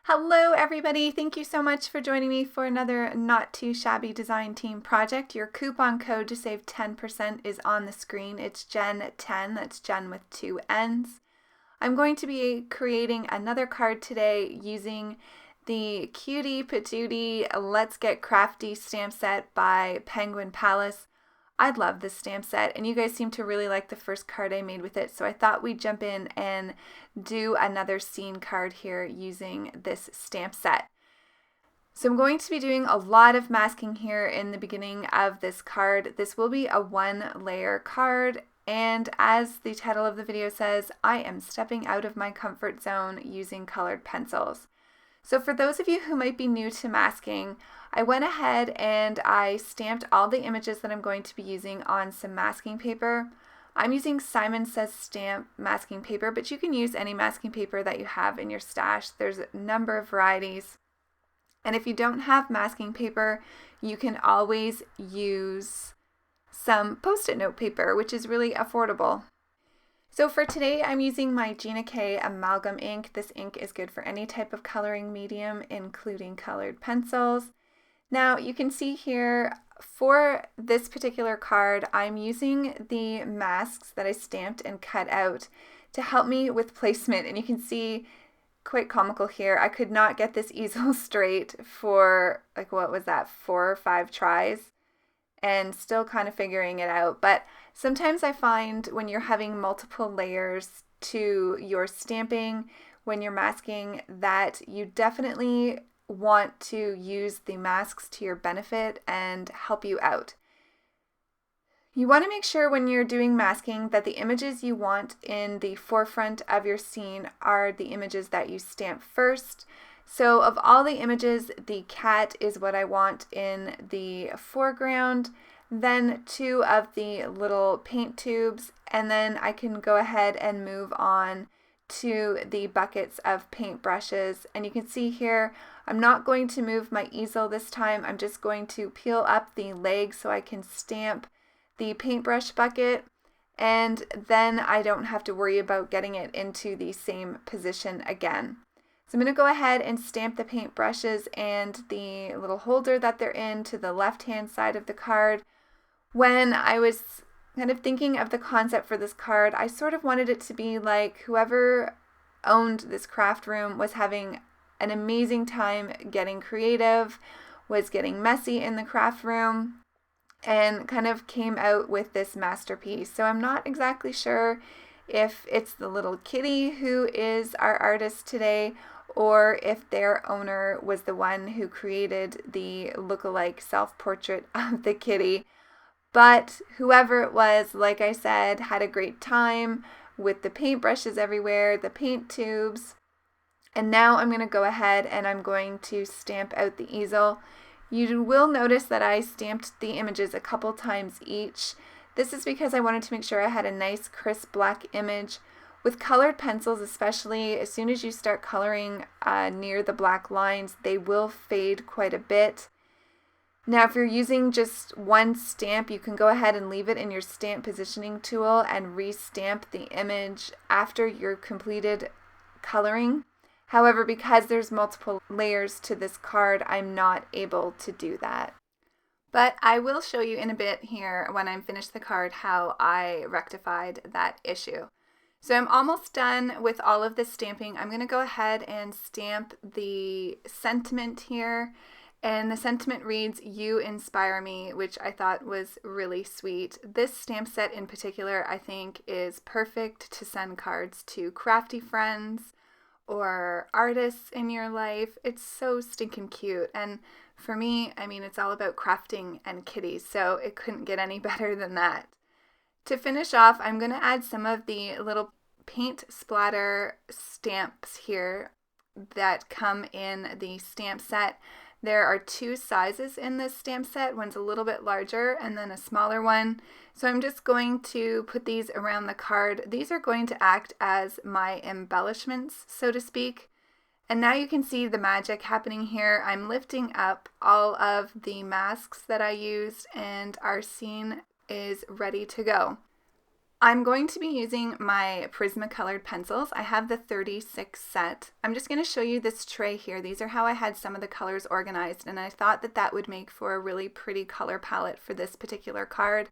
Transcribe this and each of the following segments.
Hello everybody, thank you so much for joining me for another Not Too Shabby Design Team project. Your coupon code to save 10% is on the screen. It's Jen10, that's Jen with 2 N's. I'm going to be creating another card today using the Cutie Patootie Let's Get Crafty stamp set by Penguin Palace. I love this stamp set, and you guys seem to really like the first card I made with it, so I thought we'd jump in and do another scene card here using this stamp set. So I'm going to be doing a lot of masking here in the beginning of this card. This will be a 1-layer card, and as the title of the video says, I am stepping out of my comfort zone using colored pencils. So for those of you who might be new to masking, I went ahead and I stamped all the images that I'm going to be using on some masking paper. I'm using Simon Says Stamp masking paper, but you can use any masking paper that you have in your stash. There's a number of varieties. And if you don't have masking paper, you can always use some Post-it note paper, which is really affordable. So for today, I'm using my Gina K Amalgam ink. This ink is good for any type of coloring medium, including colored pencils. Now you can see here, for this particular card, I'm using the masks that I stamped and cut out to help me with placement. And you can see, quite comical here, I could not get this easel straight for, like, what was that, 4 or 5 tries, and still kind of figuring it out. But sometimes I find when you're having multiple layers to your stamping, when you're masking, that you definitely want to use the masks to your benefit and help you out. You want to make sure when you're doing masking that the images you want in the forefront of your scene are the images that you stamp first. So of all the images, the cat is what I want in the foreground, then 2 of the little paint tubes, and then I can go ahead and move on to the buckets of paint brushes. And you can see here, I'm not going to move my easel this time. I'm just going to peel up the leg so I can stamp the paintbrush bucket, and then I don't have to worry about getting it into the same position again. So I'm going to go ahead and stamp the paint brushes and the little holder that they're in to the left-hand side of the card. When I was kind of thinking of the concept for this card, I sort of wanted it to be like whoever owned this craft room was having an amazing time getting creative, was getting messy in the craft room, and kind of came out with this masterpiece. So I'm not exactly sure if it's the little kitty who is our artist today, or if their owner was the one who created the look-alike self-portrait of the kitty. But whoever it was, like I said, had a great time with the paintbrushes everywhere, the paint tubes. And now I'm going to go ahead and I'm going to stamp out the easel. You will notice that I stamped the images a couple times each. This is because I wanted to make sure I had a nice crisp black image. With colored pencils especially, as soon as you start coloring near the black lines, they will fade quite a bit. Now if you're using just one stamp, you can go ahead and leave it in your stamp positioning tool and re-stamp the image after you're completed coloring. However, because there's multiple layers to this card, I'm not able to do that. But I will show you in a bit here when I'm finished the card how I rectified that issue. So I'm almost done with all of this stamping. I'm going to go ahead and stamp the sentiment here. And the sentiment reads, "You inspire me," which I thought was really sweet. This stamp set in particular, I think, is perfect to send cards to crafty friends or artists in your life. It's so stinking cute. And for me, I mean, it's all about crafting and kitties, so it couldn't get any better than that. To finish off, I'm going to add some of the little paint splatter stamps here that come in the stamp set. There are 2 sizes in this stamp set. One's a little bit larger and then a smaller one. So I'm just going to put these around the card. These are going to act as my embellishments, so to speak. And now you can see the magic happening here. I'm lifting up all of the masks that I used, and our scene is ready to go. I'm going to be using my Prisma colored pencils. I have the 36 set. I'm just going to show you this tray here. These are how I had some of the colors organized, and I thought that that would make for a really pretty color palette for this particular card.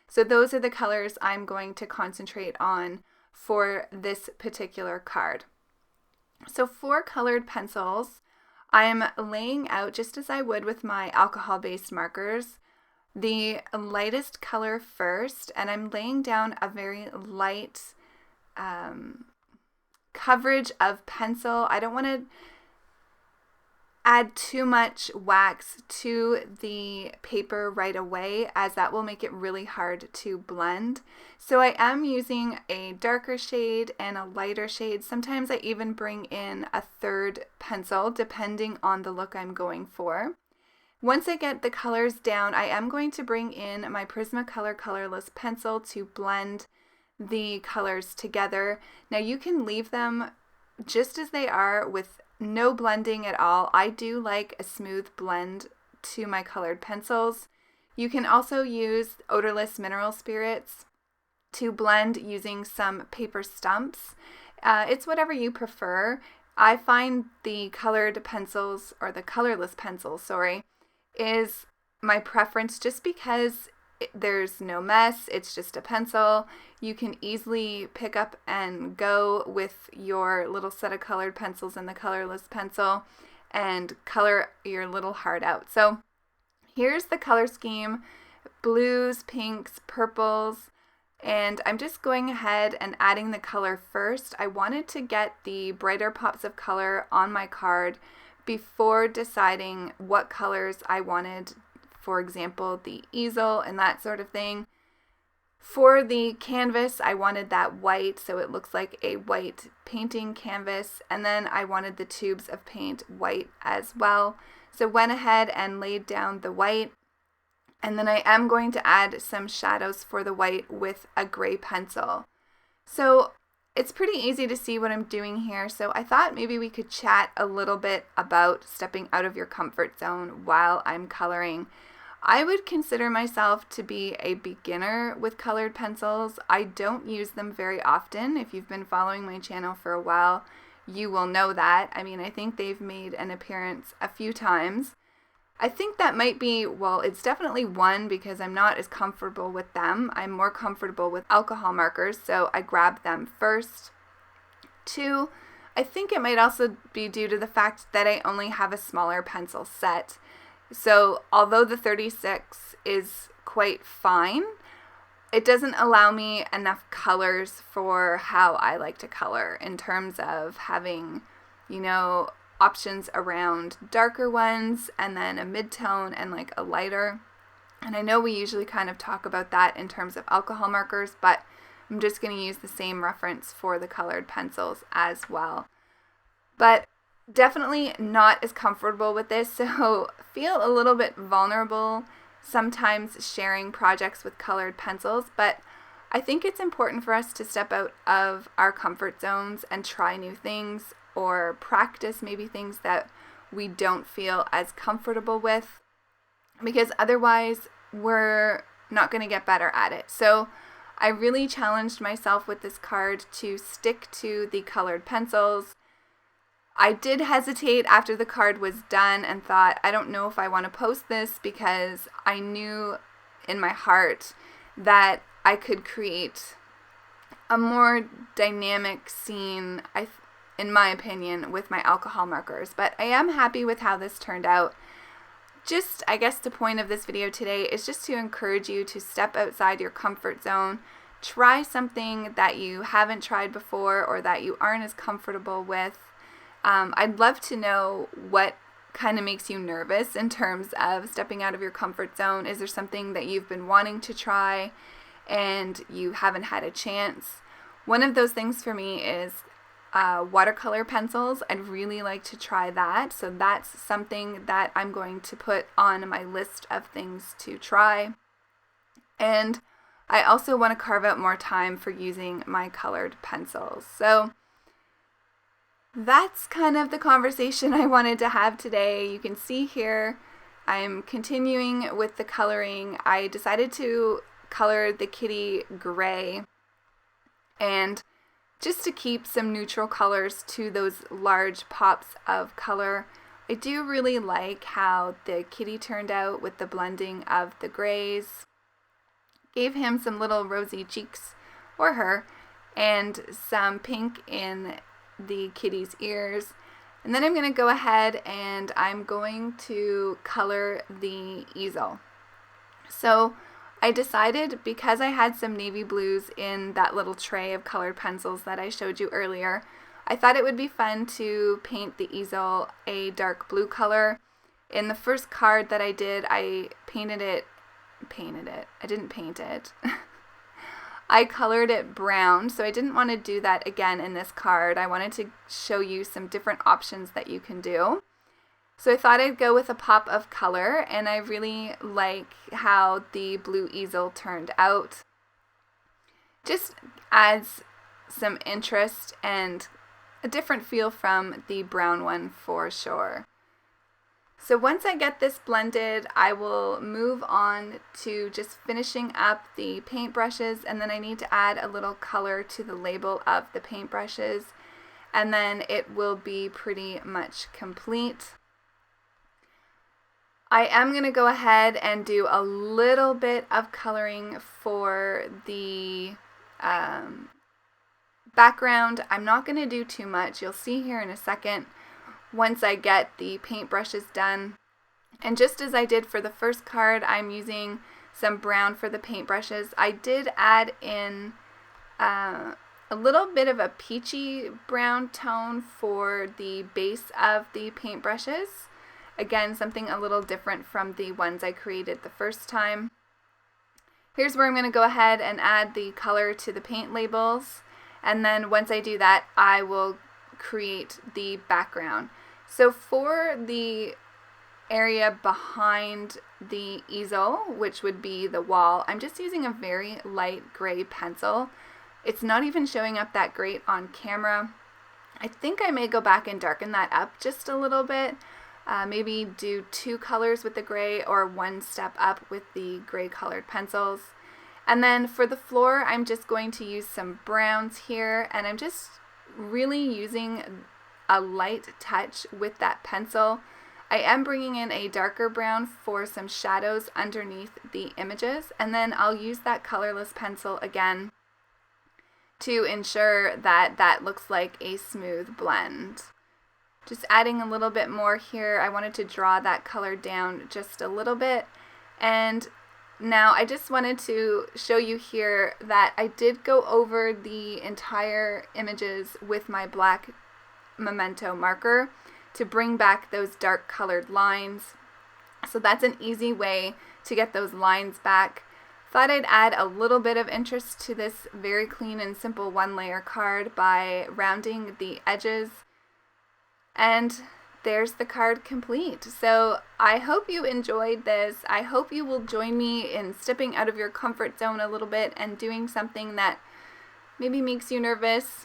So those are the colors I'm going to concentrate on for this particular card. So for colored pencils, I'm laying out just as I would with my alcohol-based markers, the lightest color first, and I'm laying down a very light coverage of pencil. I don't want to add too much wax to the paper right away, as that will make it really hard to blend. So I am using a darker shade and a lighter shade. Sometimes I even bring in a third pencil depending on the look I'm going for. Once I get the colors down, I am going to bring in my Prismacolor Colorless pencil to blend the colors together. Now you can leave them just as they are with no blending at all. I do like a smooth blend to my colored pencils. You can also use Odorless mineral spirits to blend using some paper stumps. It's whatever you prefer. I find the colored pencils, or the colorless pencils, sorry, is my preference just because there's no mess. It's just a pencil. You can easily pick up and go with your little set of colored pencils and the colorless pencil and color your little heart out. So here's the color scheme: blues, pinks, purples, and I'm just going ahead and adding the color first. I wanted to get the brighter pops of color on my card before deciding what colors I wanted, for example, the easel and that sort of thing. For the canvas, I wanted that white, so it looks like a white painting canvas, and then I wanted the tubes of paint white as well. So went ahead and laid down the white, and then I am going to add some shadows for the white with a gray pencil. So it's pretty easy to see what I'm doing here, so I thought maybe we could chat a little bit about stepping out of your comfort zone while I'm coloring. I would consider myself to be a beginner with colored pencils. I don't use them very often. If you've been following my channel for a while, you will know that. I mean, I think they've made an appearance a few times. I think that might be, well, it's definitely one, because I'm not as comfortable with them. I'm more comfortable with alcohol markers, so I grabbed them first. Two, I think it might also be due to the fact that I only have a smaller pencil set. So although the 36 is quite fine, it doesn't allow me enough colors for how I like to color, in terms of having, you know, options around darker ones and then a mid-tone and like a lighter. And I know we usually kind of talk about that in terms of alcohol markers, but I'm just going to use the same reference for the colored pencils as well. But definitely not as comfortable with this, so feel a little bit vulnerable sometimes sharing projects with colored pencils, but I think it's important for us to step out of our comfort zones and try new things, or practice maybe things that we don't feel as comfortable with, because otherwise we're not going to get better at it. So I really challenged myself with this card to stick to the colored pencils. I did hesitate after the card was done and thought, I don't know if I want to post this, because I knew in my heart that I could create a more dynamic scene, in my opinion, with my alcohol markers. But I am happy with how this turned out. Just, I guess the point of this video today is just to encourage you to step outside your comfort zone. Try something that you haven't tried before or that you aren't as comfortable with. I'd love to know what kind of makes you nervous in terms of stepping out of your comfort zone. Is there something that you've been wanting to try and you haven't had a chance? One of those things for me is watercolor pencils. I'd really like to try that. So that's something that I'm going to put on my list of things to try. And I also want to carve out more time for using my colored pencils. So that's kind of the conversation I wanted to have today. You can see here I'm continuing with the coloring. I decided to color the kitty gray And just to keep some neutral colors to those large pops of color, I do really like how the kitty turned out with the blending of the grays. Gave him some little rosy cheeks, or her, and some pink in the kitty's ears. And then I'm going to go ahead and I'm going to color the easel. So I decided, because I had some navy blues in that little tray of colored pencils that I showed you earlier, I thought it would be fun to paint the easel a dark blue color. In the first card that I did, I painted it. I didn't paint it. I colored it brown, so I didn't want to do that again in this card. I wanted to show you some different options that you can do. So I thought I'd go with a pop of color, and I really like how the blue easel turned out. Just adds some interest and a different feel from the brown one for sure. So once I get this blended, I will move on to just finishing up the paintbrushes, and then I need to add a little color to the label of the paintbrushes, and then it will be pretty much complete. I am going to go ahead and do a little bit of coloring for the background. I'm not going to do too much. You'll see here in a second once I get the paintbrushes done. And just as I did for the first card, I'm using some brown for the paintbrushes. I did add in a little bit of a peachy brown tone for the base of the paintbrushes. Again, something a little different from the ones I created the first time. Here's where I'm going to go ahead and add the color to the paint labels. And then once I do that, I will create the background. So for the area behind the easel, which would be the wall, I'm just using a very light gray pencil. It's not even showing up that great on camera. I think I may go back and darken that up just a little bit. Maybe do 2 colors with the gray, or 1 step up with the gray colored pencils. And then for the floor, I'm just going to use some browns here, and I'm just really using a light touch with that pencil. I am bringing in a darker brown for some shadows underneath the images, and then I'll use that colorless pencil again to ensure that that looks like a smooth blend. Just adding a little bit more here. I wanted to draw that color down just a little bit. And now I just wanted to show you here that I did go over the entire images with my black Memento marker to bring back those dark colored lines. So that's an easy way to get those lines back. Thought I'd add a little bit of interest to this very clean and simple 1-layer card by rounding the edges. And there's the card complete. So I hope you enjoyed this. I hope you will join me in stepping out of your comfort zone a little bit and doing something that maybe makes you nervous.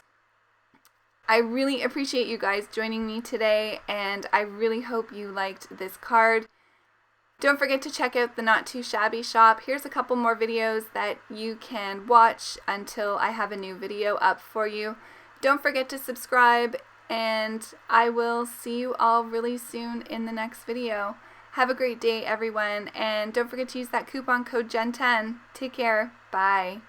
I really appreciate you guys joining me today, and I really hope you liked this card. Don't forget to check out the Not2Shabby Shop. Here's a couple more videos that you can watch until I have a new video up for you. Don't forget to subscribe, and I will see you all really soon in the next video. Have a great day, everyone, and don't forget to use that coupon code GEN10. Take care. Bye.